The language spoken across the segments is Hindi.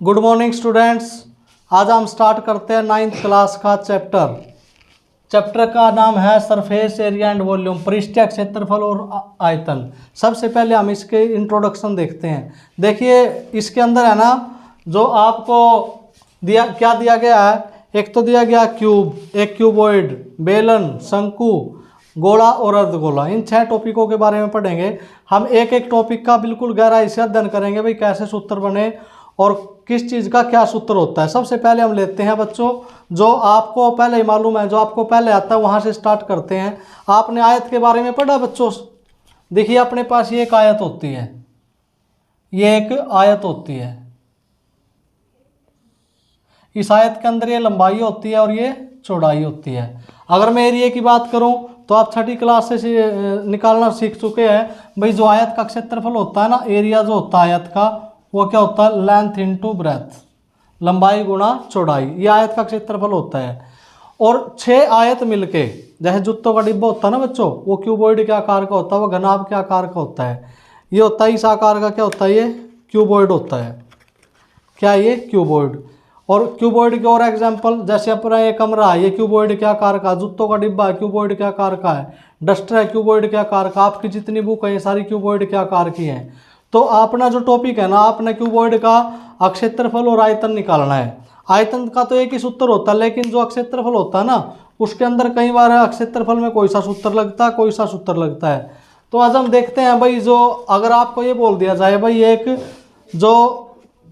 Good morning students. आज हम स्टार्ट करते हैं 9th क्लास का चैप्टर का नाम है सरफेस एरिया एंड वॉल्यूम, पृष्ठीय क्षेत्रफल और आयतन। सबसे पहले हम इसके इंट्रोडक्शन देखते हैं। देखिए इसके अंदर है ना, जो आपको क्या दिया गया है, एक तो दिया गया क्यूब, एक क्यूबॉइड, बेलन, शंकु, गोला और अर्धगोला। इन 6 टॉपिकों के बारे में पढ़ेंगे। हम एक एक टॉपिक का बिल्कुल गहराई से अध्ययन करेंगे, भाई कैसे सूत्र बने और किस चीज़ का क्या सूत्र होता है। सबसे पहले हम लेते हैं बच्चों, जो आपको पहले ही मालूम है, जो आपको पहले आता है वहाँ से स्टार्ट करते हैं। आपने आयत के बारे में पढ़ा बच्चों? देखिए अपने पास ये एक आयत होती है, ये एक आयत होती है। इस आयत के अंदर ये लंबाई होती है और ये चौड़ाई होती है। अगर मैं एरिया की बात करूं तो आप 6ठी क्लास से निकालना सीख चुके हैं। भाई जो आयत का क्षेत्रफल होता है ना, एरिया जो होता है आयत का, वो क्या होता है? लेंथ इनटू ब्रेथ, लंबाई गुणा चौड़ाई। ये आयत का क्षेत्रफल होता है। और 6 आयत मिलके, जैसे जूतों का डिब्बा होता है ना बच्चों, वो क्यूबॉइड के आकार का होता है, वो घनाभ के आकार का होता है। ये होता है इस आकार का, क्या होता है? ये क्यूबॉइड होता है। क्या ये? क्यूबॉइड। और क्यूबॉइड के और एग्जांपल, जैसे अपना ये कमरा है, ये क्यूबॉइड के आकार का, जूतों का डिब्बा क्यूबॉइड के आकार का है, डस्टर है क्यूबॉइड के आकार का, आपकी जितनी बुक है ये सारी क्यूबॉइड के आकार की हैं। तो अपना जो टॉपिक है ना, आपने क्यूबॉइड का क्षेत्रफल और आयतन निकालना है। आयतन का तो एक ही सूत्र होता है, लेकिन जो क्षेत्रफल होता है ना, उसके अंदर कई बार क्षेत्रफल में कोई सा सूत्र लगता है, कोई सा सूत्र लगता है। तो आज हम देखते हैं भाई, जो अगर आपको ये बोल दिया जाए भाई एक जो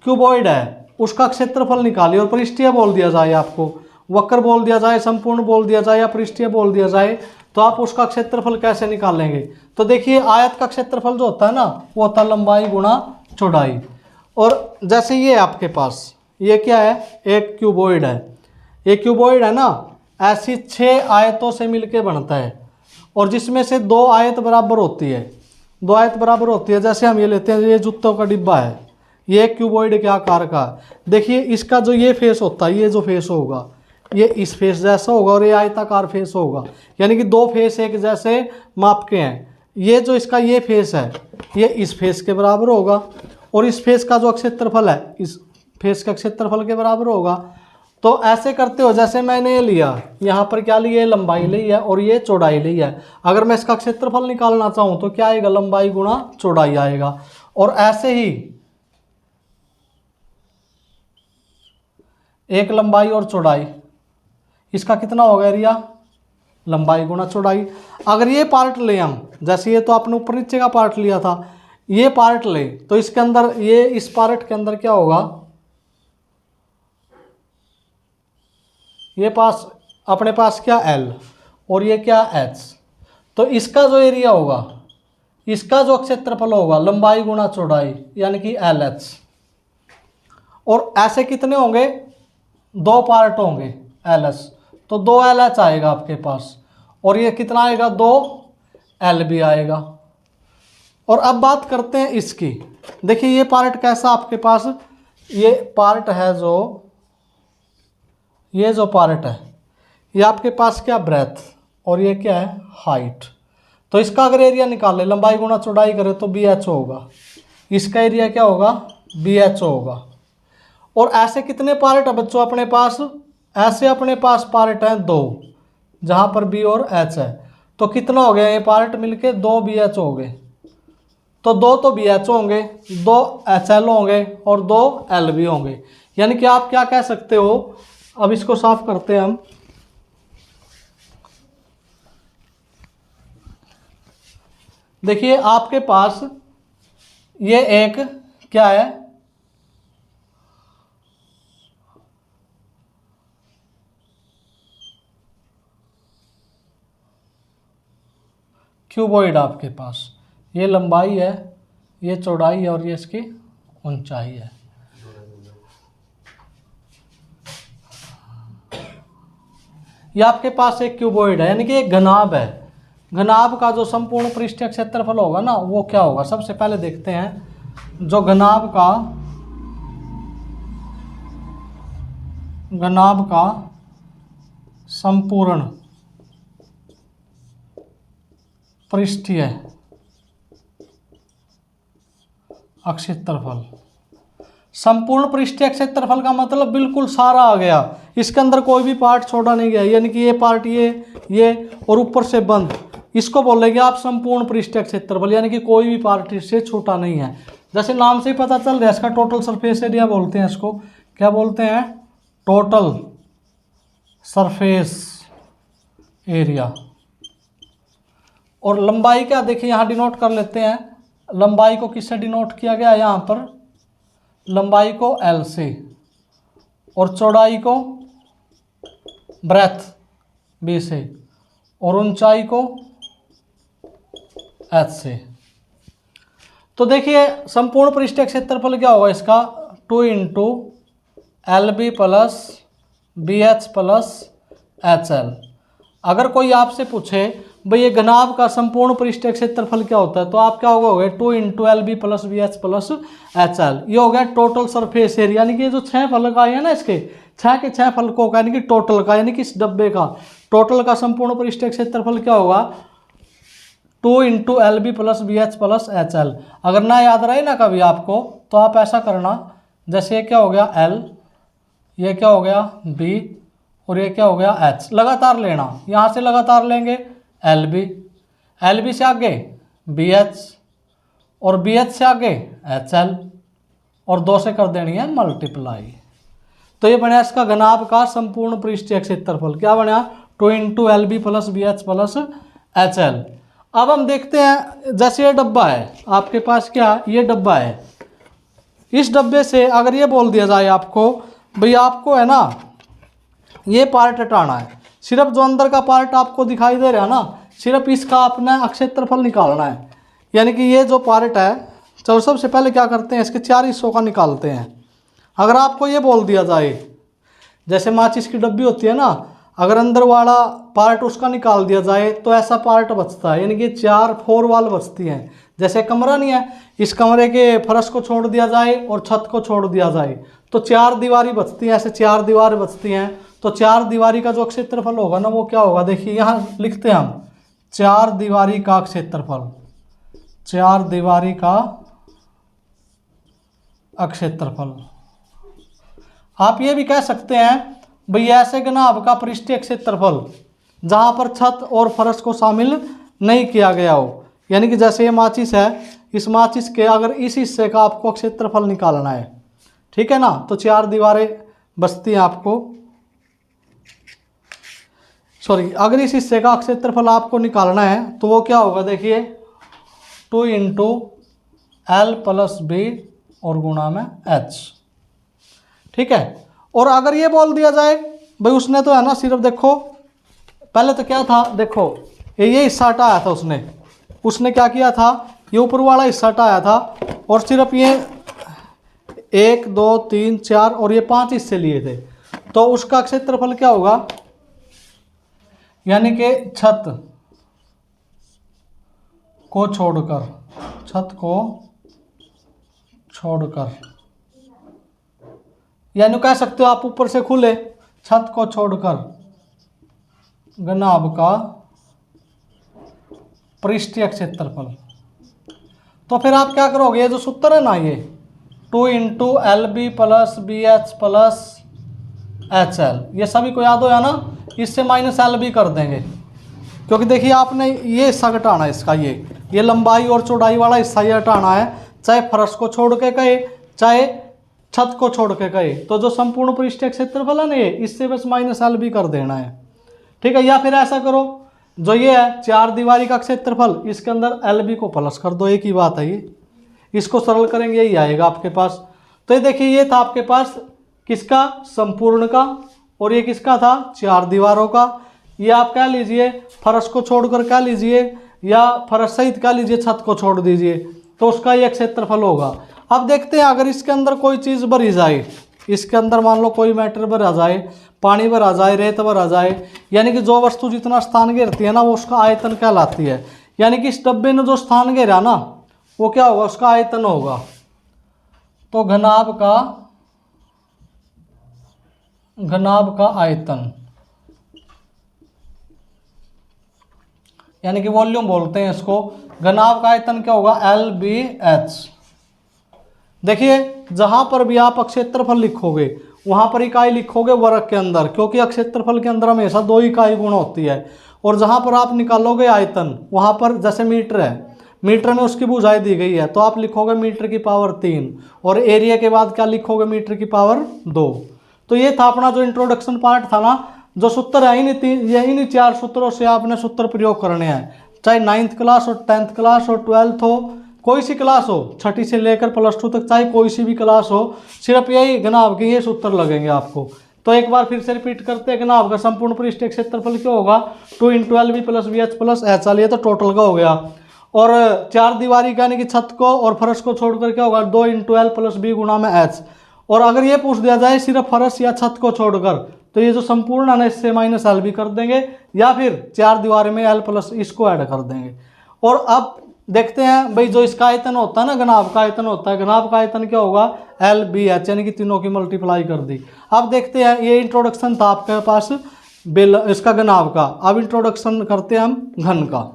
क्यूबॉइड है उसका क्षेत्रफल निकालिए, और पृष्ठीय बोल दिया जाए, आपको वक्र बोल दिया जाए, संपूर्ण बोल दिया जाए या पृष्ठीय बोल दिया जाए, तो आप उसका क्षेत्रफल कैसे निकालेंगे? तो देखिए आयत का क्षेत्रफल जो होता है ना, वो होता है लंबाई गुणा चौड़ाई। और जैसे ये आपके पास ये क्या है? एक क्यूबॉइड है। ये क्यूबॉइड है ना, ऐसी 6 आयतों से मिलके बनता है, और जिसमें से 2 आयत बराबर होती है। 2 आयत बराबर होती है। जैसे हम ये लेते हैं, ये जूतों का डिब्बा है, ये क्यूबॉइड के आकार का। देखिए इसका जो ये फेस होता है, ये जो फेस होगा ये इस फेस जैसा होगा, और ये आयताकार फेस होगा, यानी कि 2 फेस एक जैसे माप के हैं। ये जो इसका ये फेस है, ये इस फेस के बराबर होगा, और इस फेस का जो क्षेत्रफल है इस फेस का क्षेत्रफल के बराबर होगा। तो ऐसे करते हो, जैसे मैंने ये लिया, यहाँ पर क्या लिया? लंबाई ली है और ये चौड़ाई ली है। अगर मैं इसका क्षेत्रफल निकालना चाहूँ तो क्या आएगा? लंबाई गुणा चौड़ाई आएगा। और ऐसे ही एक लंबाई और चौड़ाई, इसका कितना होगा एरिया? लंबाई गुणा चौड़ाई। अगर ये पार्ट ले हम, जैसे ये तो आपने ऊपर नीचे का पार्ट लिया था, ये पार्ट ले तो इसके अंदर ये इस पार्ट के अंदर क्या होगा? ये पास अपने पास क्या? L, और ये क्या? H। तो इसका जो एरिया होगा, इसका जो क्षेत्रफल होगा, लंबाई गुणा चौड़ाई, यानी कि LH। और ऐसे कितने होंगे? 2 पार्ट होंगे LH, तो 2 LH आएगा आपके पास, और ये कितना आएगा? 2 LB आएगा। और अब बात करते हैं इसकी। देखिए ये पार्ट कैसा आपके पास? ये पार्ट है जो, ये जो पार्ट है, ये आपके पास क्या? ब्रेथ, और ये क्या है? हाइट। तो इसका अगर एरिया निकाले, लंबाई गुणा चौड़ाई करें तो BH होगा। इसका एरिया क्या होगा? BH होगा। और ऐसे कितने पार्ट है बच्चों अपने पास? ऐसे अपने पास पार्ट हैं 2, जहां पर B और H है। तो कितना हो गया? ये पार्ट मिलके 2 BH हो गए। तो 2 तो BH होंगे, 2 HL होंगे और 2 LB होंगे। यानी कि आप क्या कह सकते हो? अब इसको साफ करते हैं हम। देखिए आपके पास ये एक क्या है? क्यूबॉइड। आपके पास ये लंबाई है, ये चौड़ाई है, और ये इसकी ऊंचाई है। ये आपके पास एक क्यूबॉइड है, यानी कि एक घनाभ है। घनाभ का जो संपूर्ण पृष्ठीय क्षेत्रफल होगा ना, वो क्या होगा? सबसे पहले देखते हैं, जो घनाभ का संपूर्ण पृष्ठीय क्षेत्रफल। संपूर्ण पृष्ठीय क्षेत्रफल का मतलब बिल्कुल सारा आ गया, इसके अंदर कोई भी पार्ट छोड़ा नहीं गया, यानी कि ये पार्ट ये और ऊपर से बंद, इसको बोलेंगे आप संपूर्ण पृष्ठीय क्षेत्रफल, यानी कि कोई भी पार्ट इससे छोटा नहीं है। जैसे नाम से ही पता चल रहा है, इसका टोटल सरफेस एरिया बोलते हैं, इसको क्या बोलते हैं, टोटल सरफेस एरिया। और लंबाई क्या, देखिए यहाँ डिनोट कर लेते हैं, लंबाई को किससे डिनोट किया गया, यहाँ पर लंबाई को L से और चौड़ाई को ब्रेथ B से और ऊंचाई को H से। तो देखिए संपूर्ण पृष्ठीय क्षेत्रफल क्या होगा इसका, 2 into LB plus BH plus HL। अगर कोई आपसे पूछे भाई ये घनाभ का संपूर्ण पृष्ठीय क्षेत्रफल क्या होता है, तो आप क्या होगा, 2 into LB plus BH plus HL, ये हो गया टोटल सरफेस एरिया, यानी कि जो 6 फलक आए हैं ना, इसके 6 के 6 फलकों का, यानी कि टोटल का, यानी कि इस डब्बे का टोटल का संपूर्ण पृष्ठीय क्षेत्रफल क्या होगा, 2 into LB plus BH plus HL। अगर ना याद रहे ना कभी आपको, तो आप ऐसा करना, जैसे ये क्या हो गया L, ये क्या हो गया B और ये क्या हो गया H, लगातार लेना, यहाँ से लगातार लेंगे LB से आगे BH और BH से आगे HL और 2 से कर देनी है मल्टीप्लाई। तो ये बना इसका घनाभ का संपूर्ण पृष्ठीय क्षेत्रफल, क्या बना, 2 into LB plus BH plus HL। अब हम देखते हैं, जैसे ये डब्बा है आपके पास, क्या ये डब्बा है, इस डब्बे से अगर ये बोल दिया जाए आपको, भाई आपको है ना ये पार्ट हटाना है, सिर्फ जो अंदर का पार्ट आपको दिखाई दे रहा है ना, सिर्फ इसका अपना क्षेत्रफल निकालना है, यानी कि ये जो पार्ट है, चलो सबसे पहले क्या करते हैं, इसके 4 हिस्सों का निकालते हैं। अगर आपको ये बोल दिया जाए, जैसे माचिस की डब्बी होती है ना, अगर अंदर वाला पार्ट उसका निकाल दिया जाए तो ऐसा पार्ट बचता है, यानी कि 4 वॉल बचती हैं। जैसे कमरा नहीं है, इस कमरे के फर्श को छोड़ दिया जाए और छत को छोड़ दिया जाए तो 4 दीवारी बचती हैं, ऐसे 4 दीवार बचती हैं। तो 4 दीवारी का जो क्षेत्रफल होगा ना, वो क्या होगा, देखिए यहाँ लिखते हैं हम, 4 दीवारी का क्षेत्रफल, 4 दीवारी का क्षेत्रफल। आप ये भी कह सकते हैं भाई ऐसे घनाभ का पृष्ठीय क्षेत्रफल जहाँ पर छत और फर्श को शामिल नहीं किया गया हो, यानी कि जैसे ये माचिस है, इस माचिस के अगर इस हिस्से का आपको क्षेत्रफल निकालना है, ठीक है ना, तो 4 दीवारें बचती हैं आपको, सॉरी, अगर इस हिस्से का क्षेत्रफल आपको निकालना है तो वो क्या होगा, देखिए 2 इंटू L प्लस B और गुणा में H, ठीक है। और अगर ये बोल दिया जाए भाई उसने तो है ना, सिर्फ देखो पहले तो क्या था, देखो ये हिस्सा हटाया था उसने क्या किया था, ये ऊपर वाला हिस्सा हटाया था और सिर्फ ये 1 2 3 4 और ये 5 हिस्से लिए थे, तो उसका क्षेत्रफल क्या होगा, यानी कि छत को छोड़कर, यानी कह सकते हो आप ऊपर से खुले, छत को छोड़कर घनाभ का पृष्ठीय क्षेत्रफल। तो फिर आप क्या करोगे, ये जो सूत्र है ना, ये 2 into LB plus BH plus HL, ये सभी को याद हो या ना, इससे माइनस LB कर देंगे, क्योंकि देखिए आपने ये हिस्सा घटाना है इसका, ये लंबाई और चौड़ाई वाला हिस्सा ये हटाना है, चाहे फर्श को छोड़ के कहे चाहे छत को छोड़ के कहे, तो जो संपूर्ण पृष्ठीय क्षेत्रफल है ना, ये इससे बस माइनस LB कर देना है, ठीक है। या फिर ऐसा करो, जो ये है 4 दीवारी का क्षेत्रफल, इसके अंदर LB को प्लस कर दो, एक ही बात है, ये इसको सरल करेंगे यही आएगा आपके पास। तो ये देखिए ये था आपके पास किसका, संपूर्ण का, और ये किसका था, 4 दीवारों का। ये आप क्या लीजिए, फर्श को छोड़कर क्या लीजिए, या फर्श सहित क्या लीजिए, छत को छोड़ दीजिए, तो उसका ये क्षेत्रफल होगा। अब देखते हैं अगर इसके अंदर कोई चीज़ भरी जाए, इसके अंदर मान लो कोई मैटर भरा जाए, पानी भरा जाए, रेत भरा जाए, यानी कि जो वस्तु जितना स्थान घेरती है ना, वो उसका आयतन कहलाती है। यानी कि इस डब्बे ने जो स्थान घेरा ना, वो क्या होगा, उसका आयतन होगा। तो घनाभ का आयतन, यानी कि वॉल्यूम बोलते हैं इसको। घनाभ का आयतन क्या होगा, LBH। देखिए जहां पर भी आप क्षेत्रफल लिखोगे वहां पर इकाई लिखोगे वर्ग के अंदर, क्योंकि क्षेत्रफल के अंदर हमेशा 2 इकाई गुण होती है। और जहां पर आप निकालोगे आयतन, वहां पर जैसे मीटर है, मीटर में उसकी बुझाई दी गई है तो आप लिखोगे मीटर की पावर 3, और एरिया के बाद क्या लिखोगे, मीटर की पावर 2। तो ये था अपना जो इंट्रोडक्शन पार्ट था ना, जो सूत्र है इन्हीं 4 सूत्रों से आपने सूत्र प्रयोग करने हैं, चाहे 9th क्लास हो, 10th क्लास हो, 12th हो, कोई सी क्लास हो, 6ठी से लेकर +2 तक, चाहे कोई सी भी क्लास हो, सिर्फ यही घनाभ के ये सूत्र लगेंगे आपको। तो एक बार फिर से रिपीट करते हैं, घनाभ का संपूर्ण पृष्ठीय क्षेत्रफल क्या होगा, 2 × 12 + VH + HL, ये तो टोटल का हो गया। और 4 दीवारी का यानी कि छत को और फर्श को छोड़कर क्या होगा, 2 × 12 + B × H। और अगर ये पूछ दिया जाए सिर्फ फर्श या छत को छोड़कर, तो ये जो संपूर्ण है ना इससे -L भी कर देंगे, या फिर 4 दीवार में L प्लस इसको ऐड कर देंगे। और अब देखते हैं भाई, जो इसका आयतन होता है ना, घनाभ का आयतन होता है, घनाभ का आयतन क्या होगा, LBH, यानी कि तीनों की मल्टीप्लाई कर दी। अब देखते हैं, ये इंट्रोडक्शन था आपके पास इसका घनाभ का। अब इंट्रोडक्शन करते हैं हम घन का।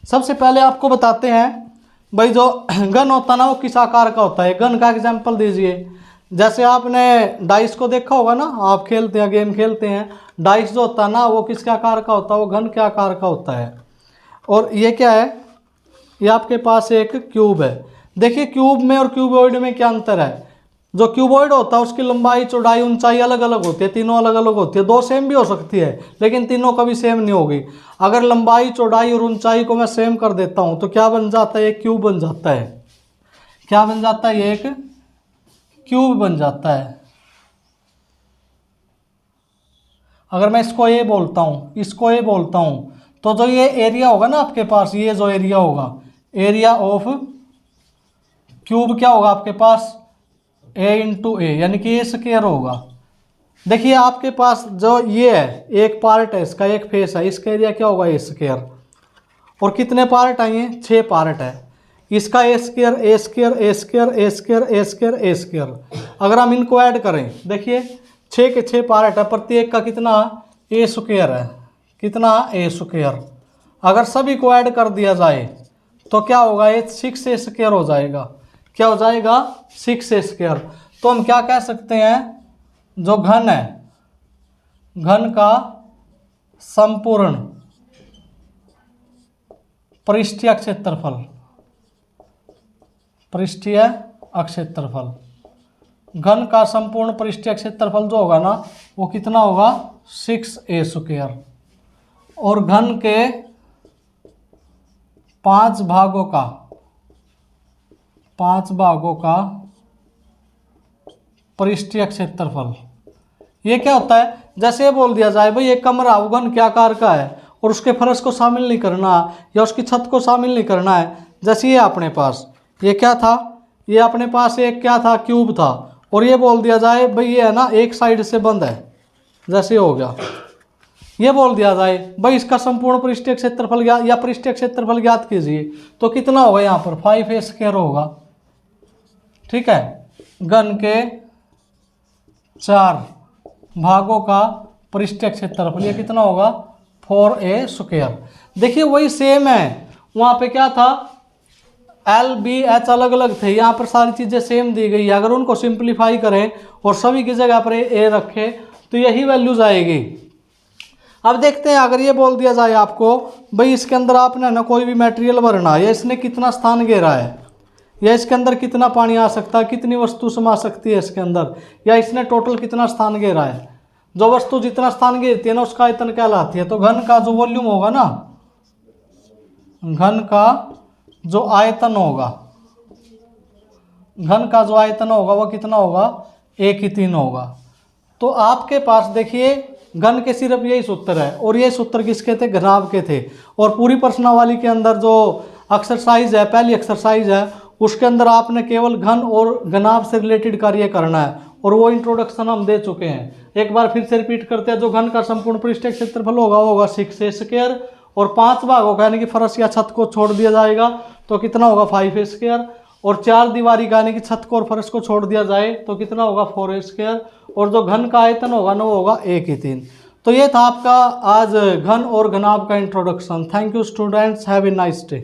सबसे पहले आपको बताते हैं भाई, जो घन होता है ना वो किस आकार का होता है। घन का एग्जाम्पल दीजिए। जैसे आपने डाइस को देखा होगा ना, आप खेलते हैं, गेम खेलते हैं, डाइस जो होता है ना वो किसके आकार का होता है, वो घन के आकार का होता है। और ये क्या है, ये आपके पास एक क्यूब है। देखिए क्यूब में और क्यूबॉइड में क्या अंतर है। जो क्यूबॉइड होता है उसकी लंबाई, चौड़ाई, ऊंचाई अलग अलग होती है, तीनों अलग अलग होती है। 2 सेम भी हो सकती है लेकिन तीनों कभी सेम नहीं होगी। अगर लंबाई, चौड़ाई और ऊंचाई को मैं सेम कर देता हूं तो क्या बन जाता है, एक क्यूब बन जाता है। क्या बन जाता है, ये एक क्यूब बन जाता है। अगर मैं इसको ए बोलता हूं, इसको ए बोलता हूं, तो जो ये एरिया होगा ना आपके पास, ये जो एरिया होगा, एरिया ऑफ क्यूब क्या होगा आपके पास, A × A, यानी कि A स्क्वायर होगा। देखिए आपके पास जो ये है, एक पार्ट है इसका, एक फेस है, इसका एरिया क्या होगा, A स्क्वायर। और कितने पार्ट आएंगे, 6 पार्ट है। इसका A square, A square, A square, A square, A square, A square. अगर हम इनको ऐड करें, देखिए 6 के 6 पार्ट है, प्रत्येक का कितना, A स्क्वायर है, कितना, A स्क्वायर। अगर सभी को ऐड कर दिया जाए तो क्या होगा, ये 6A स्क्वायर हो जाएगा। क्या हो जाएगा, 6A स्क्वायर। तो हम क्या कह सकते हैं, जो घन है, घन का संपूर्ण पृष्ठीय क्षेत्रफल, पृष्ठीय क्षेत्रफल, घन का संपूर्ण पृष्ठीय क्षेत्रफल जो होगा ना वो कितना होगा, 6A स्क्वायर। और घन के 5 भागों का, 5 भागों का पृष्ठीय क्षेत्रफल, ये क्या होता है, जैसे ये बोल दिया जाए भाई एक कमरा घन के आकार का है और उसके फर्श को शामिल नहीं करना या उसकी छत को शामिल नहीं करना है। जैसे ये अपने पास ये क्या था, ये अपने पास एक क्या था, क्यूब था, और ये बोल दिया जाए भाई ये है ना एक साइड से बंद है, जैसे हो गया। ये बोल दिया जाए भाई इसका संपूर्ण पृष्ठीय क्षेत्रफल या पृष्ठीय क्षेत्रफल ज्ञात कीजिए, तो कितना होगा, यहाँ पर 5A स्क्वायर होगा। ठीक है, घन के 4 भागों का पृष्ठीय क्षेत्रफल ये कितना होगा, 4A स्क्वायर। देखिए वही सेम है, वहाँ पे क्या था, LBH अलग अलग थे, यहाँ पर सारी चीज़ें सेम दी गई है। अगर उनको सिंप्लीफाई करें और सभी की जगह पर A रखें तो यही वैल्यूज आएगी। अब देखते हैं, अगर ये बोल दिया जाए आपको भाई इसके अंदर आपने ना कोई भी मटेरियल भरना है, या इसने कितना स्थान घेरा है, या इसके अंदर कितना पानी आ सकता है, कितनी वस्तु समा सकती है इसके अंदर, या इसने टोटल कितना स्थान घेरा है। जो वस्तु जितना स्थान घेरती है ना उसका आयतन कहलाती है। तो घन का जो वॉल्यूम होगा ना, घन का जो आयतन होगा, घन का जो आयतन होगा वो कितना होगा, 1/3 होगा। तो आपके पास देखिए घन के सिर्फ यही सूत्र है, और ये सूत्र किसके थे, घनाभ के थे। और पूरी प्रश्नावली के अंदर जो एक्सरसाइज है, पहली एक्सरसाइज है, उसके अंदर आपने केवल घन और घनाभ से रिलेटेड कार्य करना है, और वो इंट्रोडक्शन हम दे चुके हैं। एक बार फिर से रिपीट करते हैं, जो घन का संपूर्ण पृष्ठीय क्षेत्रफल होगा वो होगा 6A स्क्वायर, और 5 भागों का यानी कि फर्श या छत को छोड़ दिया जाएगा तो कितना होगा, 5A स्क्वायर। और 4 दीवारी का यानी कि छत को और फर्श को छोड़ दिया जाए तो कितना होगा 4a², और जो घन का आयतन होगा ना वो होगा 1/3। तो ये था आपका आज घन और घनाभ का introduction. Thank you students, have a nice day.